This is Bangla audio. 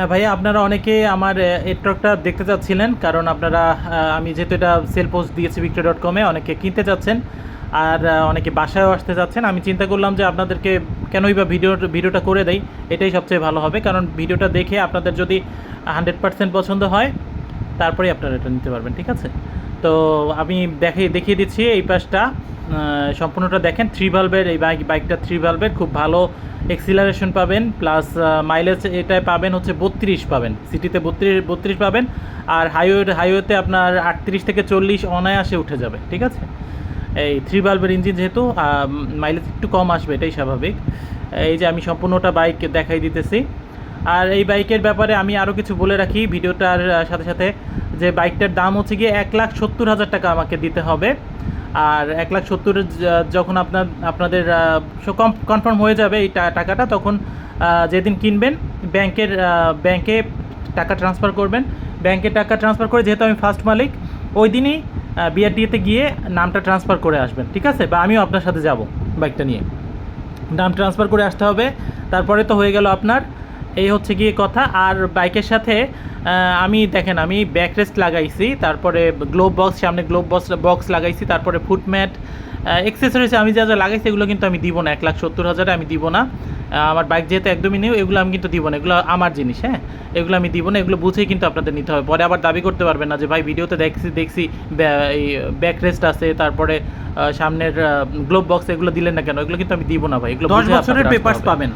হ্যাঁ ভাইয়া, আপনারা অনেকে আমার এই ট্রাকটা দেখতে চাচ্ছিলেন, কারণ আপনারা আমি যেহেতু এটা সেল পোস্ট দিয়েছি victoria.com-এ, অনেকে কিনতে চাচ্ছেন আর অনেকে বাসায়ও আসতে চাচ্ছেন। আমি চিন্তা করলাম যে আপনাদেরকে কেনই বা ভিডিওটা করে দেই, এটাই সবচেয়ে ভালো হবে, কারণ ভিডিওটা দেখে আপনাদের যদি 100% পছন্দ হয় তারপরেই আপনারা এটা নিতে পারবেন, ঠিক আছে? তো আমি দেখিয়ে দিচ্ছি এই পাশটা, সম্পূর্ণটা দেখেন। 3 ভালভের এই বাইকটা 3 ভালভের, খুব ভালো এক্সিলারেশন পাবেন, প্লাস মাইলেজ এটায় পাবেন হচ্ছে 32 পাবেন, সিটিতে 32 পাবেন, আর হাইওয়েতে আপনার 38 থেকে 40 অনায়াসে উঠে যাবে, ঠিক আছে? এই 3 ভালভের ইঞ্জিন যেহেতু মাইলেজ একটু কম আসবে, এটাই স্বাভাবিক। এই যে আমি সম্পূর্ণটা বাইক দেখাই দিতেছি। আর এই বাইকের ব্যাপারে আমি আরও কিছু বলে রাখি ভিডিওটার সাথে সাথে, যে বাইকটার দাম হচ্ছে গিয়ে 1,70,000 টাকা আমাকে দিতে হবে। আর 1,70,000 যখন আপনাদের কনফার্ম হয়ে যাবে এই টাকাটা, তখন যেদিন কিনবেন ব্যাংকে টাকা ট্রান্সফার করবেন। ব্যাংকে টাকা ট্রান্সফার করে, যেহেতু আমি ফার্স্ট মালিক, ওই দিনই বিআরটিএতে গিয়ে নামটা ট্রান্সফার করে আসবেন, ঠিক আছে? বা আমিও আপনার সাথে যাব বাইকটা নিয়ে, নাম ট্রান্সফার করে আসতে হবে। তারপরে তো হয়ে গেল আপনার, এই হচ্ছে গিয়ে কথা। আর বাইকের সাথে আমি দেখেন, আমি ব্যাকরেস্ট লাগাইছি, তারপরে গ্লোভ বক্স, সামনে গ্লোভ বক্স লাগাইছি, তারপরে ফুটম্যাট, অ্যাক্সেসরিজ আমি যা লাগাইছি এগুলো কিন্তু আমি দিব না। 1,70,000 আমি দিব না। আমার বাইক যেহেতু একদমই নিউ, এগুলো আমি কিন্তু দিব না, এগুলো আমার জিনিস। হ্যাঁ, এগুলো আমি দিব না, এগুলো বুঝেই কিন্তু আপনাদের নিতে হবে। পরে আবার দাবি করতে পারবেন না যে ভাই ভিডিওতে দেখছি এই ব্যাকরেস্ট আছে, তারপরে সামনের গ্লোভ বক্স, এগুলো দিলেন না কেন? এগুলো কিন্তু আমি দিব না ভাই, এগুলো 10 বছরের পেপারস পাবেন।